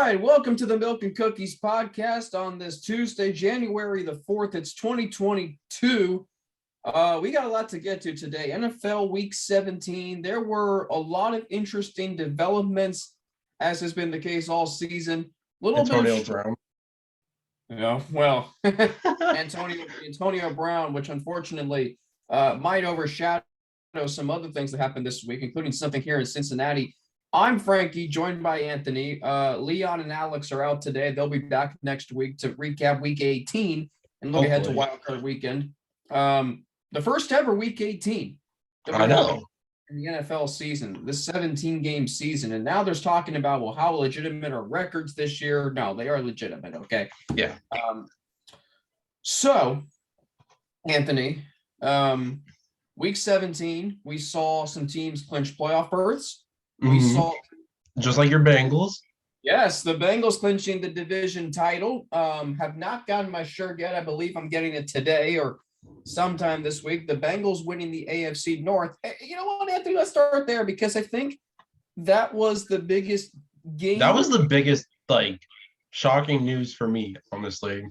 right, welcome to the Milk and Cookies podcast on this Tuesday, January the 4th. It's 2022. We got a lot to get to today. NFL Week 17. There were a lot of interesting developments, as has been the case all season. Antonio Brown. Yeah, well, Antonio Brown, which unfortunately might overshadow some other things that happened this week, including something here in Cincinnati. I'm Frankie, joined by Anthony. Leon and Alex are out today. They'll be back next week to recap Week 18 and look ahead to Wild Card Weekend. The first ever Week 18 I know. in the NFL season, this 17-game season. And now there's talking about, well, how legitimate are records this year? No, they are legitimate, okay? Yeah. So, Anthony, Week 17, we saw some teams clinch playoff berths. We saw, just like your Bengals. Yes, the Bengals clinching the division title. Have not gotten my shirt yet. I believe I'm getting it today or sometime this week. The Bengals winning the AFC North. You know what, Anthony? Let's start there because I think that was the biggest game. That was the biggest, shocking news for me, honestly.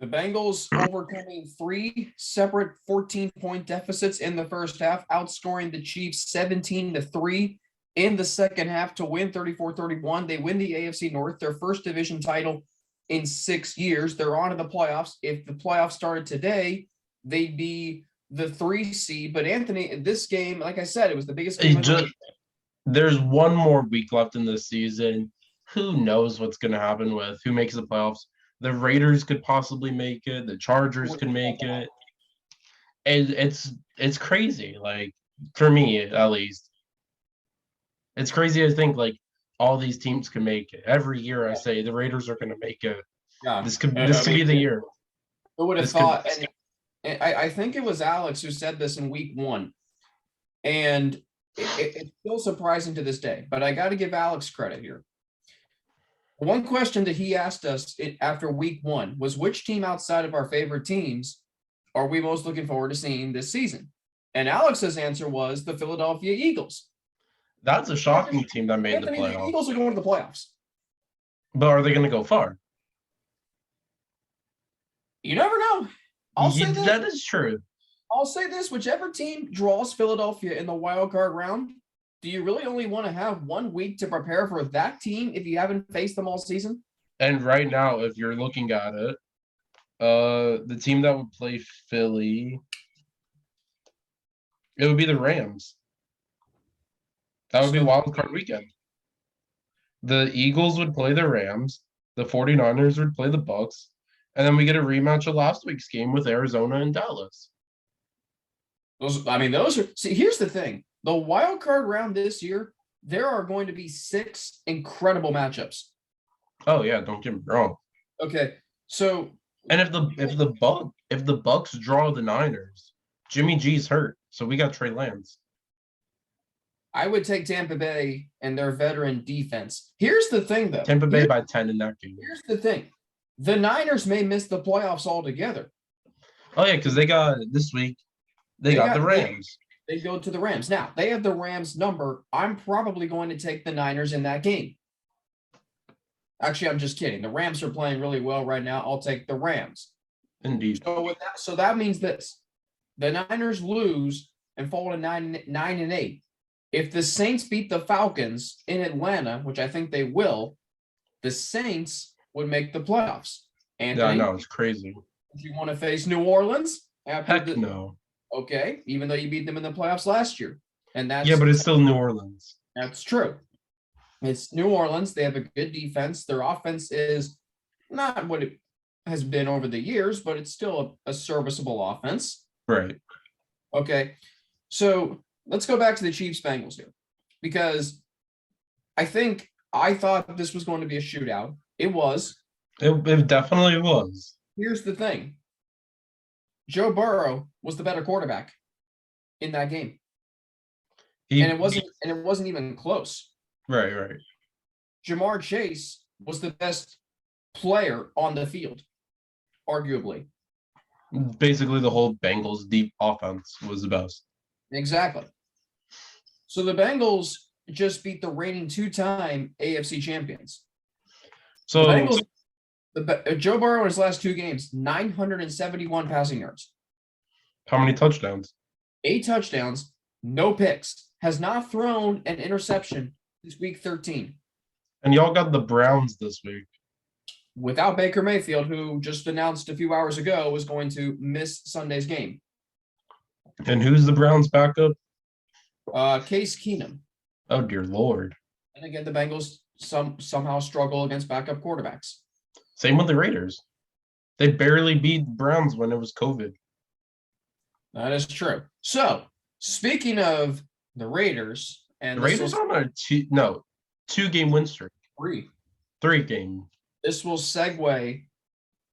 The Bengals overcoming three separate 14-point deficits in the first half, outscoring the Chiefs 17-3 in the second half to win 34-31. They win the AFC North, their first division title in 6 years. They're on to the playoffs. If the playoffs started today, they'd be the 3 seed. But Anthony, this game, like I said, it was the biggest game. There's one more week left in this season. Who knows what's going to happen with who makes the playoffs? The Raiders could possibly make it. The Chargers could make it. And it's crazy, for me at least. It's crazy to think all these teams can make it. Every year I say the Raiders are going to make it. Yeah. This could be the year. Who would have thought? And I think it was Alex who said this in week 1. And it's still surprising to this day. But I got to give Alex credit here. One question that he asked us after week 1 was which team outside of our favorite teams are we most looking forward to seeing this season? And Alex's answer was the Philadelphia Eagles. That's a shocking team that made the playoffs. The Eagles are going to the playoffs. But are they going to go far? You never know. That is true. I'll say this, whichever team draws Philadelphia in the wild card round, do you really only want to have 1 week to prepare for that team if you haven't faced them all season? And right now, if you're looking at it, the team that would play Philly, it would be the Rams. That would be wild card weekend. The Eagles would play the Rams. The 49ers would play the Bucs. And then we get a rematch of last week's game with Arizona and Dallas. Those are – see, here's the thing. The wild card round this year, there are going to be 6 incredible matchups. Oh yeah, don't get me wrong. Okay, so and if the Bucs draw the Niners, Jimmy G's hurt, so we got Trey Lance. I would take Tampa Bay and their veteran defense. Here's the thing, though. Tampa Bay by 10 in that game. Here's the thing: the Niners may miss the playoffs altogether. Oh yeah, because they got this week. They got the Rams. They go to the Rams. Now, they have the Rams number. I'm probably going to take the Niners in that game. Actually, I'm just kidding. The Rams are playing really well right now. I'll take the Rams. Indeed. So that means this. The Niners lose and fall to 9-8. If the Saints beat the Falcons in Atlanta, which I think they will, the Saints would make the playoffs. Anthony, yeah, I know. It's crazy. Do you want to face New Orleans? Heck no. Okay, even though you beat them in the playoffs last year. And that's but it's still New Orleans. That's true. It's New Orleans. They have a good defense. Their offense is not what it has been over the years, but it's still a serviceable offense. Right. Okay, so let's go back to the Chiefs-Bengals here because I thought this was going to be a shootout. It was. It definitely was. Here's the thing. Joe Burrow was the better quarterback in that game. And it wasn't even close. Right. Jamar Chase was the best player on the field, arguably. Basically, the whole Bengals deep offense was the best. Exactly. So the Bengals just beat the reigning 2-time AFC champions. The So Bengals, Joe Burrow in his last 2 games, 971 passing yards, how many touchdowns? 8 touchdowns, no picks, has not thrown an interception since week 13 And y'all got the Browns this week. without Baker Mayfield, who just announced a few hours ago was going to miss Sunday's game. And who's the Browns backup? Case Keenum. Oh dear Lord. And again, the Bengals somehow struggle against backup quarterbacks. Same with the Raiders. They barely beat the Browns when it was COVID. That is true. So, speaking of the Raiders, and The Raiders on a 2-game win streak. 3-game. This will segue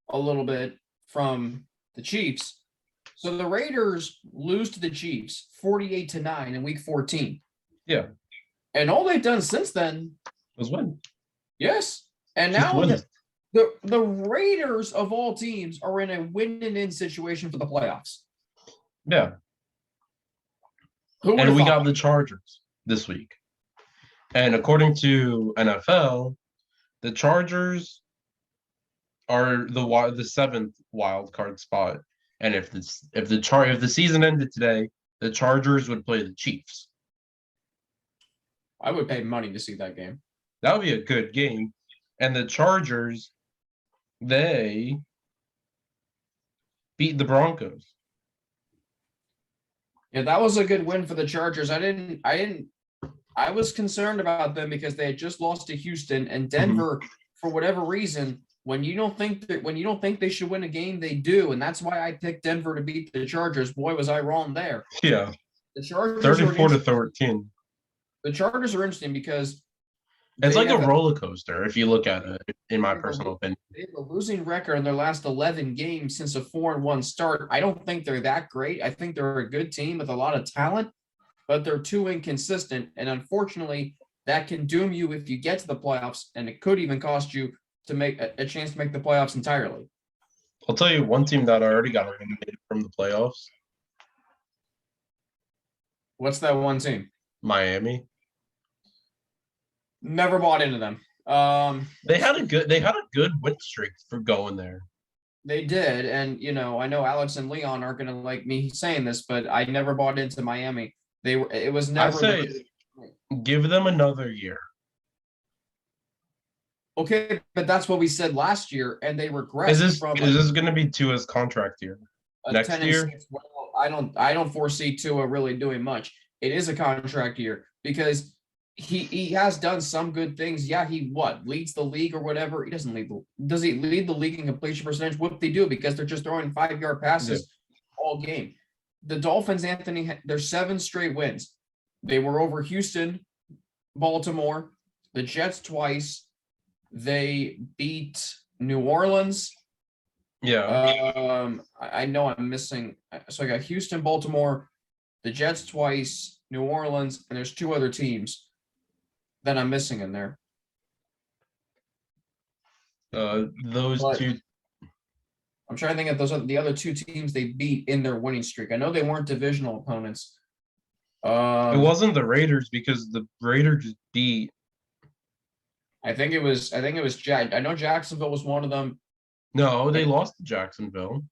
a little bit from the Chiefs. So the Raiders lose to the Chiefs 48-9 in week 14. Yeah. And all they've done since then Was win. Yes. And Just now win. the Raiders of all teams are in a win-and-in situation for the playoffs. Yeah. Who And we thought? got the Chargers this week. And according to NFL, the Chargers are the 7th wild card spot. And if the season ended today, the Chargers would play the Chiefs. I would pay money to see that game. That would be a good game. And the Chargers, they beat the Broncos. Yeah, that was a good win for the Chargers. I was concerned about them because they had just lost to Houston and Denver for whatever reason. When you don't think they should win a game, they do, and that's why I picked Denver to beat the Chargers. Boy, was I wrong there. Yeah. The Chargers 34-13. The Chargers are interesting because it's like a roller coaster if you look at it, in my personal opinion. They have a losing record in their last 11 games since a 4-1 start. I don't think they're that great. I think they're a good team with a lot of talent, but they're too inconsistent. And unfortunately, that can doom you if you get to the playoffs, and it could even cost you to make a chance to make the playoffs entirely. I'll tell you one team that already got eliminated from the playoffs. What's that one team? Miami. Never bought into them. They had a good win streak for going there. They did, and I know Alex and Leon aren't going to like me saying this, but I never bought into Miami. It was never. I say, give them another year. Okay, but that's what we said last year, and they regressed. Is this going to be Tua's contract year next year? Well, I don't foresee Tua really doing much. It is a contract year because he has done some good things. Yeah, he leads the league or whatever. He doesn't lead. Does he lead the league in completion percentage? What they do because they're just throwing 5-yard passes all game. The Dolphins, Anthony, their 7 straight wins. They were over Houston, Baltimore, the Jets twice. They beat New Orleans. Yeah. I know I'm missing. So I got Houston, Baltimore, the Jets twice, New Orleans, and there's 2 other teams that I'm missing in there. Those two. I'm trying to think of the other 2 teams they beat in their winning streak. I know they weren't divisional opponents. It wasn't the Raiders because the Raiders beat. I think it was Jack. I know Jacksonville was one of them. No, they lost to Jacksonville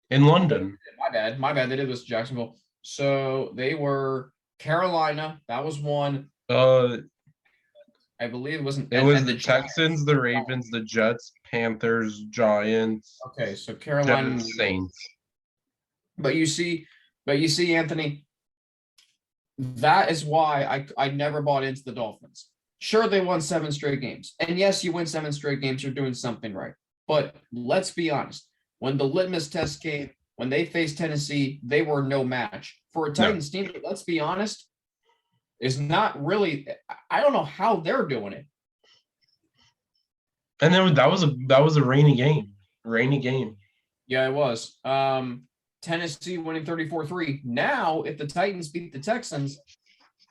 in London. My bad. They did this to Jacksonville. So they were Carolina. That was one. I believe it wasn't. It was the Texans, the Ravens, the Jets, Panthers, Giants. Okay, so Carolina, Saints. But you see, Anthony, that is why I never bought into the Dolphins. Sure, they won 7 straight games. And yes, you win 7 straight games, you're doing something right. But let's be honest. When the litmus test came, when they faced Tennessee, they were no match. For a Titans team, let's be honest, is not really – I don't know how they're doing it. And then that was a rainy game. Yeah, it was. Tennessee winning 34-3. Now, if the Titans beat the Texans –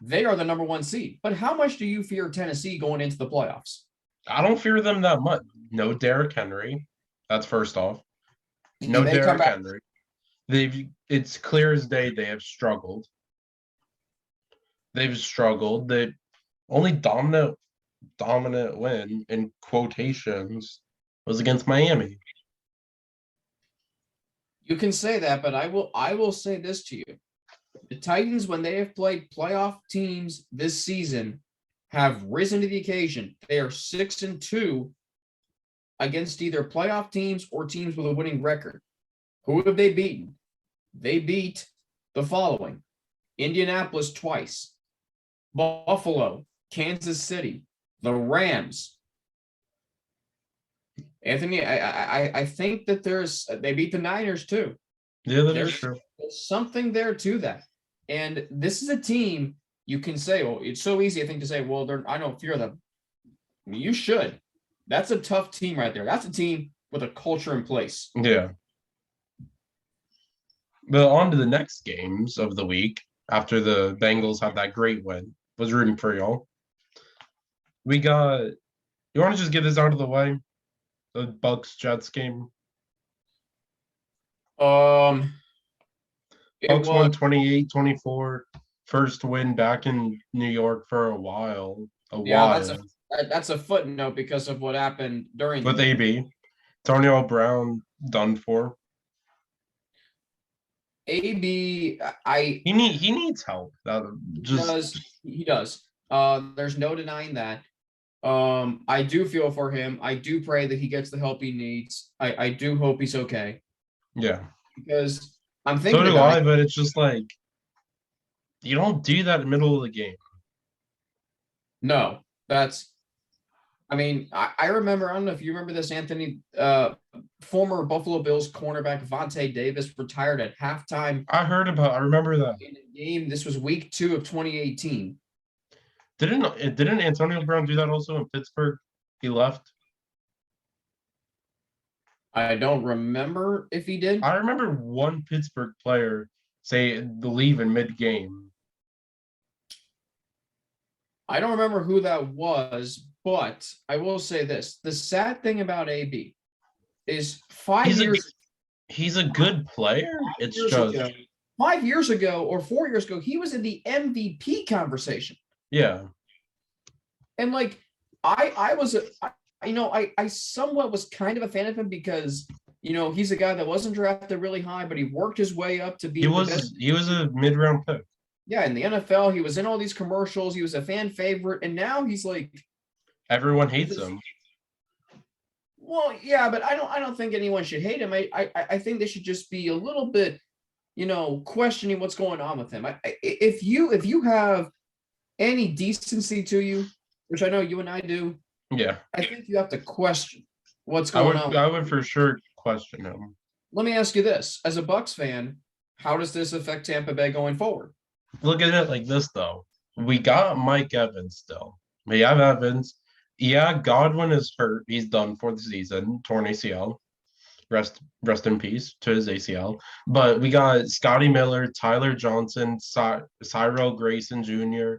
they are the number 1 seed. But how much do you fear Tennessee going into the playoffs? I don't fear them that much. No Derrick Henry. That's first off. No Derrick Henry. It's clear as day they have struggled. The only dominant dominant win in quotations was against Miami. You can say that, but I will say this to you. The Titans, when they have played playoff teams this season, have risen to the occasion. They are 6-2 against either playoff teams or teams with a winning record. Who have they beaten? They beat the following: Indianapolis twice, Buffalo, Kansas City, the Rams. Anthony, I think that they beat the Niners too. Yeah, that is There's true. something there to that. And this is a team you can say, well, it's so easy, I think, to say, well, I don't fear them. You should. That's a tough team right there. That's a team with a culture in place. Yeah. But on to the next games of the week after the Bengals had that great win. Was rooting for y'all. We got, you want to just get this out of the way? The Bucks Jets game. It Bucks was won 28-24. First win back in New York for a while. that's a footnote because of what happened during With the game. AB. Antonio Brown done for. AB, He needs help. he does. There's no denying that. I do feel for him. I do pray that he gets the help he needs. I do hope he's okay. Yeah. Because I'm So thinking do about I, it. but it's just like you don't do that in the middle of the game. No, I mean, I remember, I don't know if you remember this, Anthony, former Buffalo Bills cornerback Vontae Davis retired at halftime I remember that. in a game. This was week 2 of 2018. Didn't Antonio Brown do that also in Pittsburgh? He left. I don't remember if he did. I remember one Pittsburgh player say the leave in mid-game. I don't remember who that was, but I will say this. The sad thing about AB is 5 He's years he's a good player. It's years just ago, 5 years ago or 4 years ago, he was in the MVP conversation. yeah. And like I was I somewhat was kind of a fan of him because he's a guy that wasn't drafted really high, but he worked his way up to be He the was best. he was a mid-round pick. Yeah, in the NFL, he was in all these commercials. He was a fan favorite, and now he's like Everyone hates him. Well, yeah, but I don't think anyone should hate him. I think they should just be a little bit, questioning what's going on with him. If you have any decency to you, which I know you and I do, Yeah. I think you have to question what's going on. I would for sure question him. Let me ask you this: as a Bucks fan, how does this affect Tampa Bay going forward? Look at it like this though. We got Mike Evans still. We have Evans. Yeah, Godwin is hurt. He's done for the season. Torn ACL. Rest in peace to his ACL. But we got Scotty Miller, Tyler Johnson, Cyril Grayson Jr.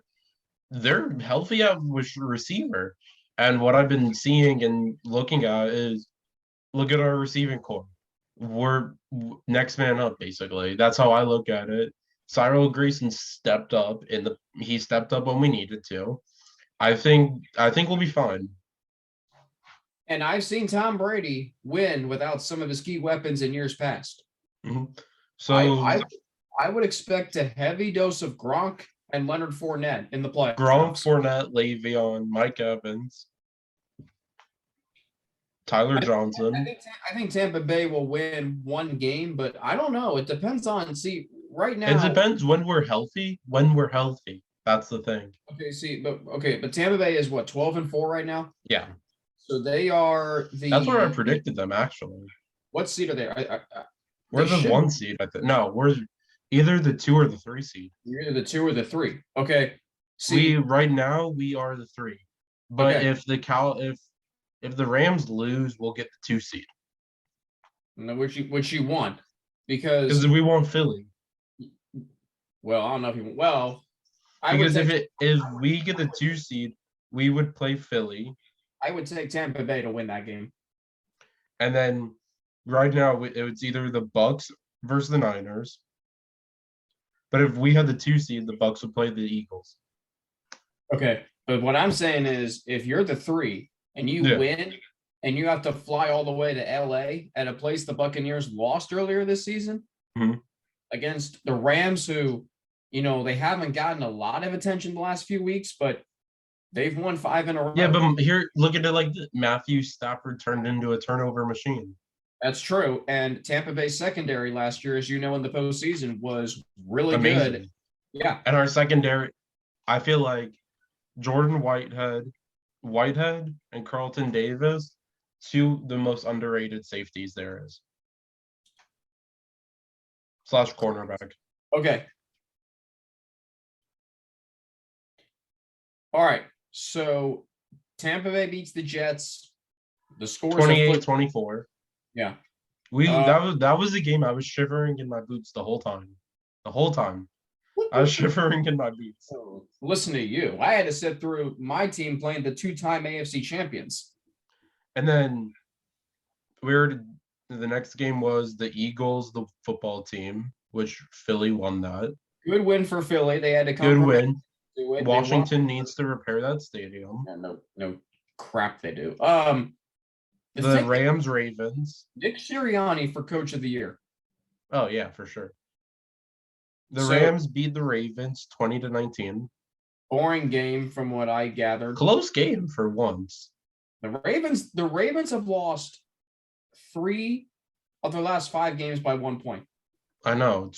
They're healthy at receiver. And what I've been seeing and looking at is look at our receiving core. We're next man up, basically. That's how I look at it. Cyril Grayson stepped up he stepped up when we needed to. I think we'll be fine. And I've seen Tom Brady win without some of his key weapons in years past. Mm-hmm. So I would expect a heavy dose of Gronk and Leonard Fournette in the playoffs. Gronk, Fournette, Le'Veon, Mike Evans, Tyler Johnson. I think Tampa Bay will win one game, but I don't know. It depends on right now. It depends when we're healthy. That's the thing. But Tampa Bay is what, 12-4 right now? Yeah. So they are That's where I predicted them actually. What seed are they? We're the 1 seed, I think. No, we're either the 2 or the 3 seed. You're either the 2 or the 3. Okay. Right now we are the 3. But okay. if the Rams lose, we'll get the 2 seed. No, which you want, because we want Philly. Well, I don't know if you well. Because if we get the 2 seed, we would play Philly. I would take Tampa Bay to win that game. And then right now it's either the Bucks versus the Niners. But if we had the 2 seed, the Bucks would play the Eagles. Okay. But what I'm saying is, if you're the 3 and you Yeah. win, and you have to fly all the way to LA at a place the Buccaneers lost earlier this season Mhm. against the Rams, who, they haven't gotten a lot of attention the last few weeks, but they've won 5 in a row. Yeah, but here, look at it like this. Matthew Stafford turned into a turnover machine. That's true. And Tampa Bay secondary last year, as you know, in the postseason was really Amazing. good. Yeah. And our secondary, I feel like Jordan Whitehead and Carlton Davis, 2 the most underrated safeties there is. / cornerback. Okay. All right. So Tampa Bay beats the Jets. The score is 28-24. Yeah. That was the game I was shivering in my boots the whole time. The whole time. I was shivering in my boots. So, listen to you. I had to sit through my team playing the 2-time AFC champions. And then the next game was the Eagles, the football team, which Philly won that. Good win for Philly. They had to come Good from win. do it. Washington needs to repair that stadium. No crap they do. The Rams, Ravens. Nick Sirianni for coach of the year. Oh yeah, for sure. The Rams beat the Ravens 20-19. Boring game from what I gathered. Close game for once. The Ravens have lost 3 of their last 5 games by 1 point. I know.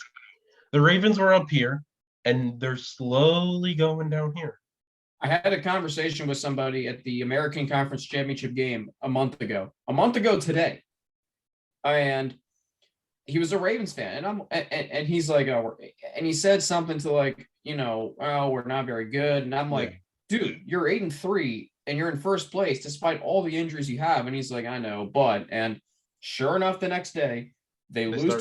The Ravens were up here, and they're slowly going down here. I had a conversation with somebody at the American Conference Championship game a month ago today. And he was a Ravens fan. And he's like, and he said something to like, oh, we're not very good. And I'm like, dude, you're 8-3 and you're in first place despite all the injuries you have. And he's like, I know, and sure enough, the next day they lose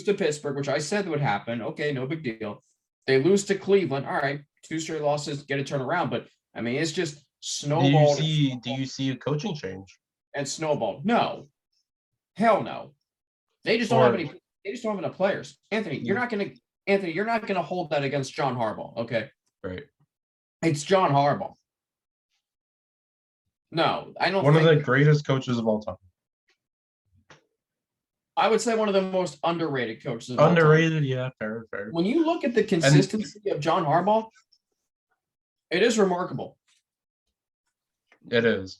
to Pittsburgh, which I said would happen. Okay, no big deal. They lose to Cleveland. All right, 2 straight losses, get a turnaround. But I mean, it's just snowballed. Do you see a coaching change? And snowballed? No, hell no. They just don't have any. They just don't have enough players. Anthony, you're not gonna hold that against John Harbaugh. Okay, right? It's John Harbaugh. No, I don't. One of the greatest coaches of all time. I would say one of the most underrated coaches. Underrated, yeah, fair. When you look at the consistency of John Harbaugh, it is remarkable. It is.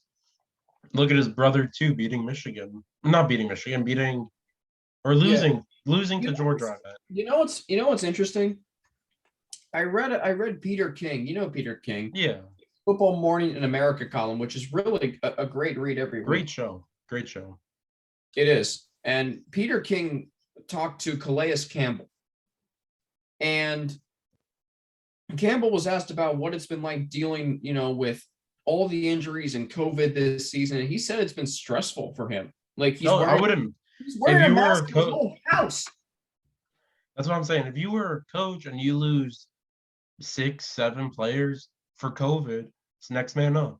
Look at his brother too, beating Michigan. Not beating Michigan, losing to Georgia. You know what's interesting? I read Peter King. You know Peter King. Yeah. Football Morning in America column, which is really a great read every week. Great show. It is. And Peter King talked to Calais Campbell. And Campbell was asked about what it's been like dealing, with all the injuries and COVID this season. And he said it's been stressful for him. Like he's wearing a mask in his whole house. That's what I'm saying. If you were a coach and you lose 6-7 players for COVID, it's next man up.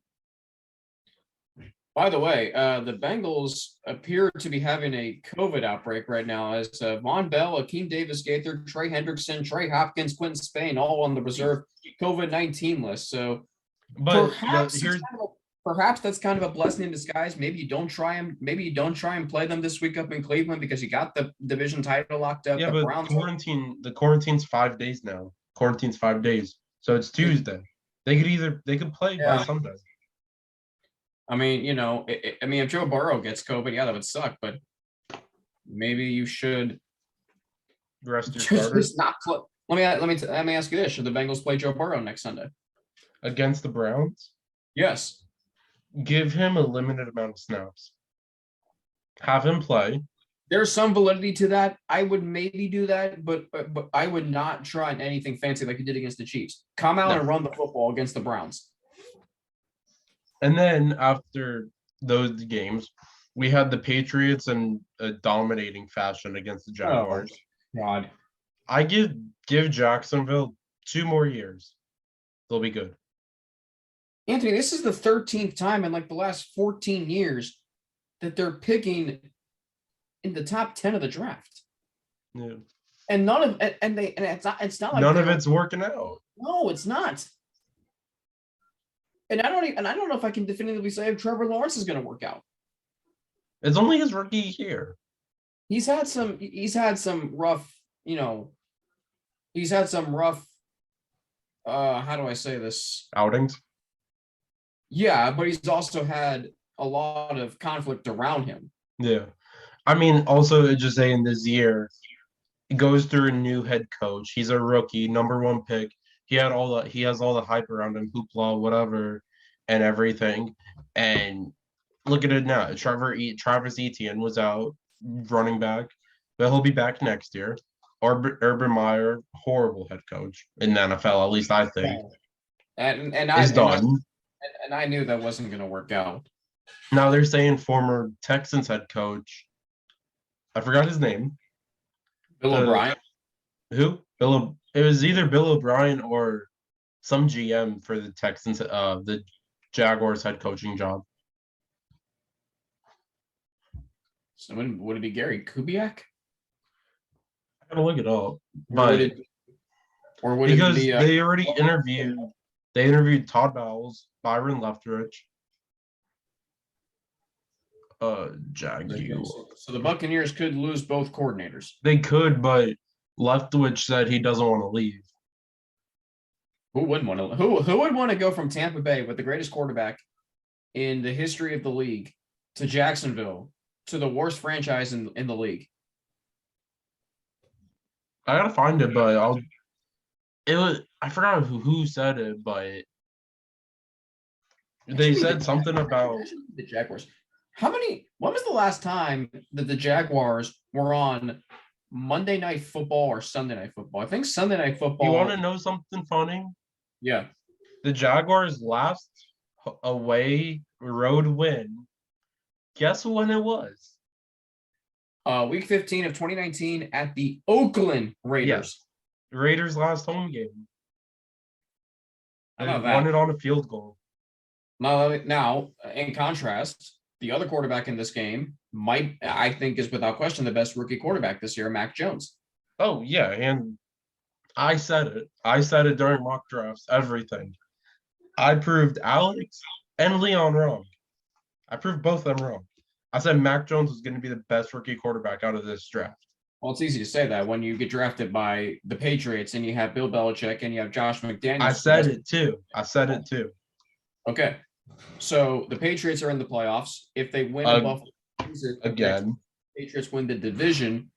By the way, the Bengals appear to be having a COVID outbreak right now as Von Bell, Akeem Davis-Gaither, Trey Hendrickson, Trey Hopkins, Quentin Spain, all on the reserve COVID-19 list. So perhaps that's kind of a blessing in disguise. Maybe you don't try and play them this week up in Cleveland because you got the division title locked up. Yeah, but the quarantine's 5 days now. Quarantine's 5 days. So it's Tuesday. They could play by Sunday. I mean, if Joe Burrow gets COVID, yeah, that would suck. But maybe you should rest your starters. Not play. Let me ask you this: should the Bengals play Joe Burrow next Sunday against the Browns? Yes. Give him a limited amount of snaps. Have him play. There's some validity to that. I would maybe do that, but I would not try anything fancy like he did against the Chiefs. Come out and run the football against the Browns. And then after those games, we had the Patriots in a dominating fashion against the Jaguars. Oh, God. I give Jacksonville 2 more years. They'll be good. Anthony, this is the 13th time in like the last 14 years that they're picking in the top 10 of the draft. Yeah. And it's not like none of it's working out. No, it's not. And I don't know if I can definitively say if Trevor Lawrence is going to work out. It's only his rookie year. He's had some rough, he's had some rough how do I say this? Outings. Yeah, but he's also had a lot of conflict around him. Yeah. I mean, also just saying this year, he goes through a new head coach. He's a rookie, number one pick. He has all the hype around him, hoopla, whatever, and everything. And look at it now. Travis Etienne was out, running back, but he'll be back next year. Urban Meyer, horrible head coach in the NFL, at least I think, is done. And I knew that wasn't going to work out. Now they're saying former Texans head coach, I forgot his name. Bill O'Brien. Who? It was either Bill O'Brien or some GM for the Texans, the Jaguars head coaching job. So would it be Gary Kubiak? I gotta look it up, but because they already interviewed. They interviewed Todd Bowles, Byron Leftwich, Jaguars. So the Buccaneers could lose both coordinators. They could, but Leftwich said he doesn't want to leave. Who wouldn't want to? Who would want to go from Tampa Bay with the greatest quarterback in the history of the league to Jacksonville to the worst franchise in the league? I gotta find it, but I forgot who said it, but they said something about the Jaguars. When was the last time that the Jaguars were on Monday Night Football or Sunday Night Football? I think Sunday Night Football. You want to know something funny? Yeah. The Jaguars' last away road win, guess when it was? Week 15 of 2019 at the Oakland Raiders. Yes. Raiders' last home game. They won it on a field goal. Now, in contrast, the other quarterback in this game I think is without question the best rookie quarterback this year, Mac Jones. Oh, yeah, and I said it. I said it during mock drafts, everything. I proved Alex and Leon wrong. I proved both of them wrong. I said Mac Jones was going to be the best rookie quarterback out of this draft. Well, it's easy to say that when you get drafted by the Patriots and you have Bill Belichick and you have Josh McDaniels. I said it too. Okay. So the Patriots are in the playoffs. If they win again, Patriots win the division.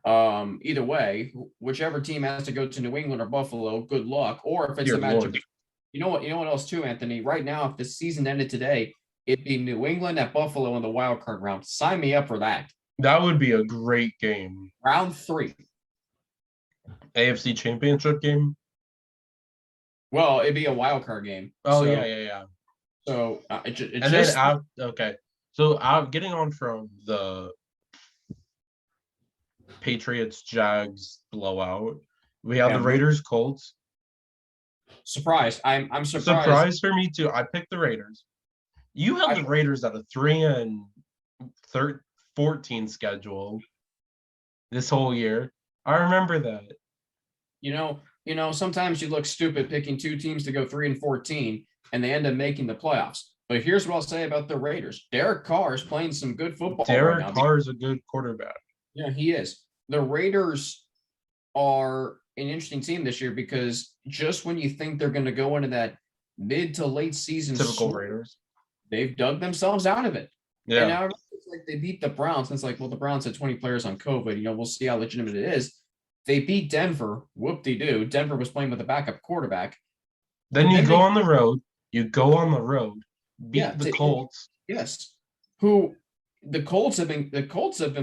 Either way, whichever team has to go to New England or Buffalo, good luck. Or if it's a matchup, you know what else too, Anthony. Right now, if the season ended today, it'd be New England at Buffalo in the wild card round. Sign me up for that. That would be a great game. Round 3. AFC Championship game. Well, it'd be a wild card game. Oh, so, yeah. So okay. So getting on from the Patriots Jags blowout, we have the Raiders Colts. Surprised. I'm surprised. Surprise for me too. I picked the Raiders. You have the Raiders at a 3-14 schedule this whole year. I remember that. You know, sometimes you look stupid picking two teams to go 3-14 and they end up making the playoffs. But here's what I'll say about the Raiders. Derek Carr is playing some good football. Derek Carr is a good quarterback. Yeah, he is. The Raiders are an interesting team this year because just when you think they're going to go into that mid to late season typical Raiders, they've dug themselves out of it. Yeah. And now it's like they beat the Browns. And it's like, well, the Browns had 20 players on COVID. We'll see how legitimate it is. They beat Denver. Whoop-de-doo. Denver was playing with a backup quarterback. Then you go on the road. You go on the road. Beat the Colts. Yes. Who the Colts have been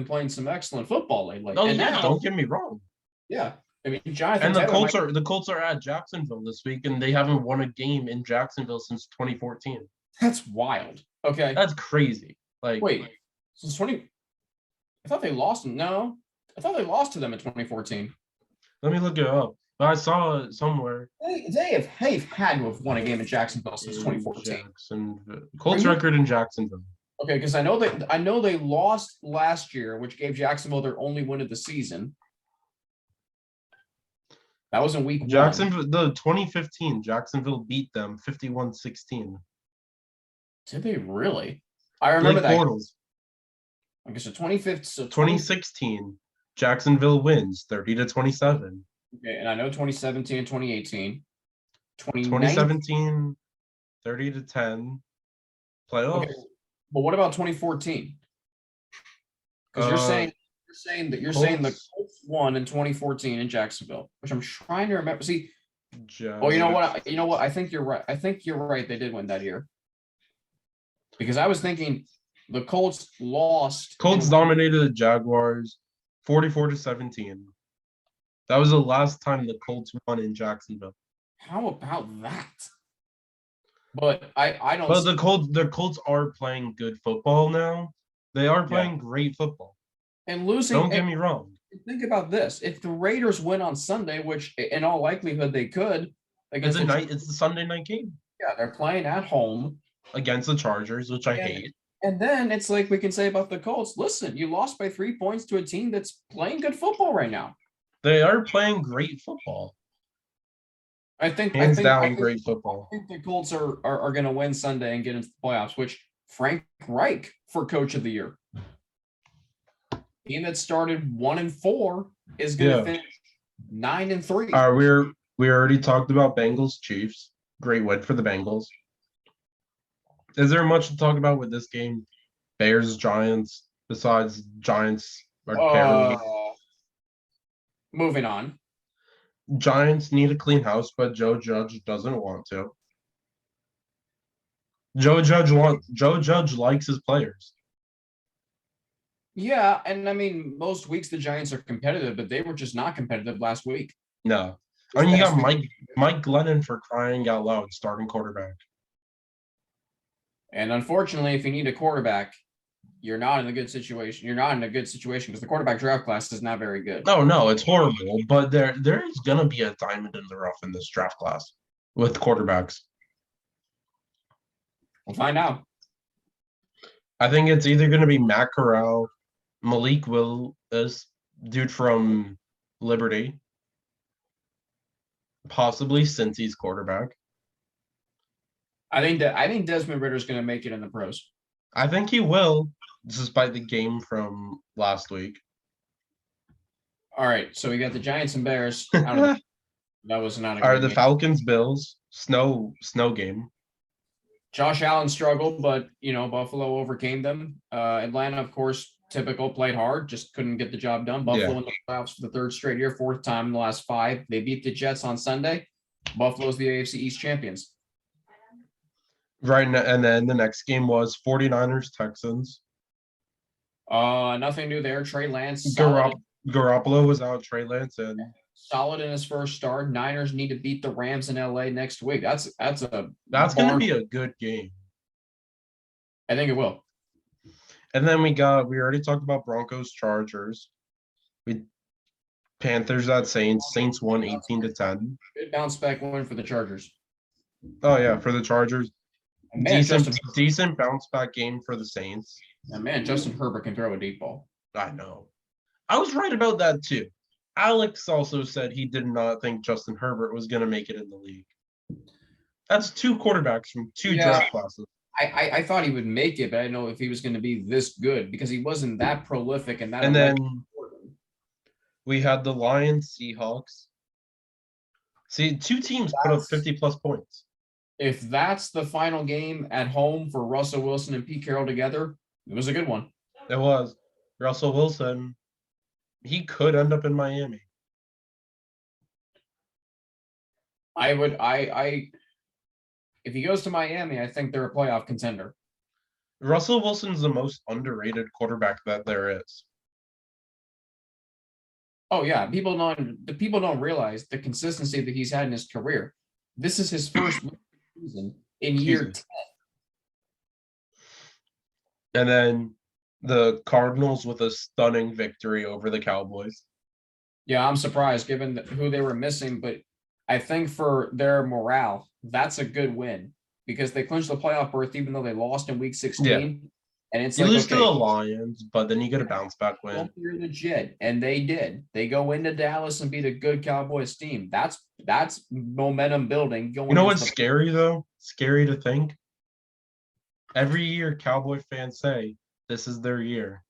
playing some excellent football lately. Oh, yeah, don't get me wrong. Yeah. I mean, Jonathan and the Colts are at Jacksonville this week, and they haven't won a game in Jacksonville since 2014. That's wild. Okay. That's crazy. Like, wait, since 20. I thought they lost. No, I thought they lost to them in 2014. Let me look it up. But I saw it somewhere. They have had to have won a game in Jacksonville since 2014. Colts record in Jacksonville. Okay, because I know they lost last year, which gave Jacksonville their only win of the season. That was in week 1. Jacksonville, the 2015, Jacksonville beat them 51-16. Did they really? I remember Blake that. Bortles. Okay, so 25th, so 2016, Jacksonville wins 30-27. Okay, and I know 2017 and 2018. 2019. 2017, 30-10 playoffs. Okay, but what about 2014? Because you're saying the Colts won in 2014 in Jacksonville, which I'm trying to remember. See, oh, you know what? You know what? I think you're right. I think you're right. They did win that year. Because I was thinking the Colts lost. Colts dominated the Jaguars 44-17. That was the last time the Colts won in Jacksonville. How about that? But I don't. But the Colts are playing good football now. They are playing great football. And losing. Don't get me wrong. Think about this: if the Raiders win on Sunday, which in all likelihood they could, It's the Sunday night game. Yeah, they're playing at home against the Chargers, which I hate. And then it's like we can say about the Colts, listen, you lost by 3 points to a team that's playing good football right now. They are playing great football. Hands down, great football. I think the Colts are going to win Sunday and get into the playoffs, which Frank Reich for Coach of the Year. Team that started 1-4 is going to finish 9-3. We already talked about Bengals Chiefs. Great win for the Bengals. Is there much to talk about with this game? Bears Giants. Besides Giants are terrible. Moving on. Giants need a clean house, but Joe Judge doesn't want to. Joe Judge likes his players. Yeah, and I mean, most weeks the Giants are competitive, but they were just not competitive last week. No. I mean, you got Mike Glennon for crying out loud, starting quarterback. And unfortunately, if you need a quarterback, you're not in a good situation. You're not in a good situation because the quarterback draft class is not very good. No, it's horrible. But there is gonna be a diamond in the rough in this draft class with quarterbacks. We'll find out. I think it's either gonna be Matt Corral, Malik Willis, dude from Liberty, possibly Cincy's quarterback. I think Desmond Ritter's going to make it in the pros. I think he will, despite the game from last week. All right, so we got the Giants and Bears. That was not a Are good the game. Falcons Bills snow game? Josh Allen struggled, but Buffalo overcame them. Atlanta, of course, typical, played hard, just couldn't get the job done. Buffalo in the playoffs for the third straight year, fourth time in the last 5. They beat the Jets on Sunday. Buffalo's the AFC East champions. Right, and then the next game was 49ers Texans. Nothing new there. Trey Lance. Garoppolo was out. Trey Lance and solid in his first start. Niners need to beat the Rams in LA next week. That's going to be a good game. I think it will. And then we already talked about Broncos Chargers. Panthers at Saints. Saints won 18-10. Good bounce back win for the Chargers. Oh yeah, for the Chargers. Man, decent bounce back game for the Saints. Man, Justin Herbert can throw a deep ball. I know. I was right about that too. Alex also said he did not think Justin Herbert was going to make it in the league. That's 2 quarterbacks from 2 draft classes. I thought he would make it, but I didn't know if he was going to be this good because he wasn't that prolific and that. And then we had the Lions Seahawks. See, 2 teams put up 50-plus points. If that's the final game at home for Russell Wilson and Pete Carroll together, it was a good one. It was. Russell Wilson, he could end up in Miami. If he goes to Miami, I think they're a playoff contender. Russell Wilson's the most underrated quarterback that there is. Oh yeah, people don't realize the consistency that he's had in his career. This is his first season in year 10. And then the Cardinals with a stunning victory over the Cowboys. Yeah, I'm surprised given who they were missing, but I think for their morale, that's a good win because they clinched the playoff berth even though they lost in week 16. And it's You like, lose to the okay, Lions, but then you get a bounce back well, win. you're legit, and they did. They go into Dallas and beat a good Cowboys team. That's momentum building going You know into what's the scary though? Scary to think. Every year, Cowboy fans say this is their year.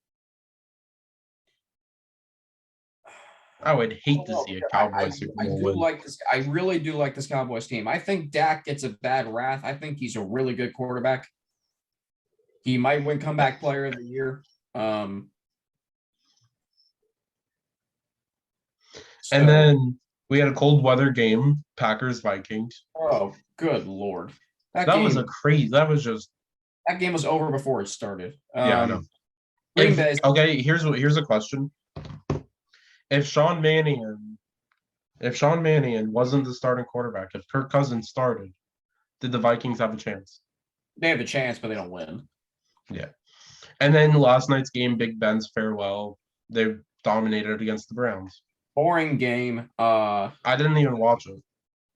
I would hate to see a Cowboys Super I Bowl do win. like this. I really do like this Cowboys team. I think Dak gets a bad wrath. I think he's a really good quarterback. He might win comeback player of the year. And So, then we had a cold weather game, Packers Vikings. oh, good Lord. That That was a game, crazy. That was just that game was over before it started. yeah, I know. Green Bay. Okay, here's a question. If Sean Mannion wasn't the starting quarterback, if Kirk Cousins started, did the Vikings have a chance? They have a chance, but they don't win. Yeah. And then last night's game, Big Ben's farewell. They dominated against the Browns. Boring game. I didn't even watch it.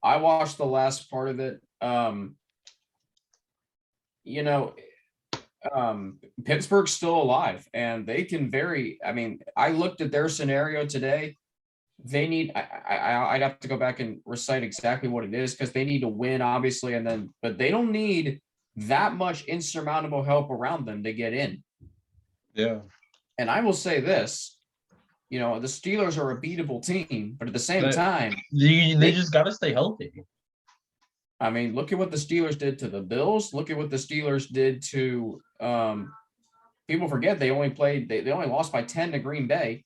I watched the last part of it. You know, Pittsburgh's still alive, and they can very. I mean, I looked at their scenario today. They need. I'd have to go back and recite exactly what it is because they need to win, obviously, and then, but they don't need that much insurmountable help around them to get in. Yeah. And I will say this, the Steelers are a beatable team, but at the same time, They just got to stay healthy. I mean, look at what the Steelers did to the Bills. Look at what the Steelers did to people forget they only played they only lost by 10 to Green Bay.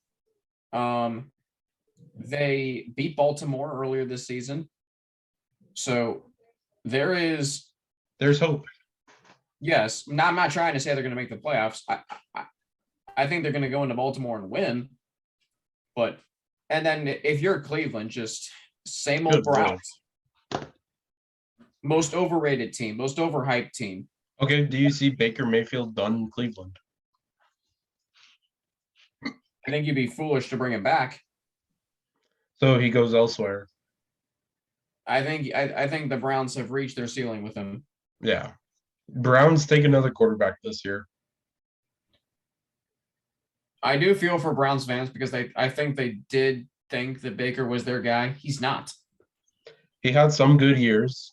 They beat Baltimore earlier this season. So there's hope. Yes. I'm not trying to say they're going to make the playoffs. I think they're going to go into Baltimore and win. But and then if you're Cleveland, just same old Browns. Most overrated team, most overhyped team. Okay, do you see Baker Mayfield done in Cleveland? I think you'd be foolish to bring him back. So he goes elsewhere. I think the Browns have reached their ceiling with him. Yeah. Browns take another quarterback this year. I do feel for Browns fans because I think they did think that Baker was their guy. He's not. He had some good years.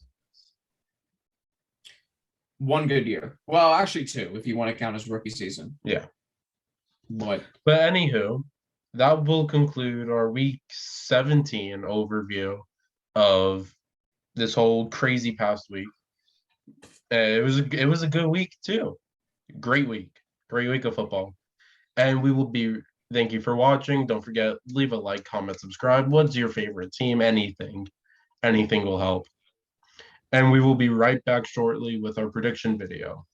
One good year. Well, actually two, if you want to count his rookie season. Yeah. But anywho, that will conclude our week 17 overview of this whole crazy past week. It was a good week too. Great week of football. And we will be thank you for watching. Don't forget, leave a like, comment, subscribe. What's your favorite team? Anything will help. And we will be right back shortly with our prediction video.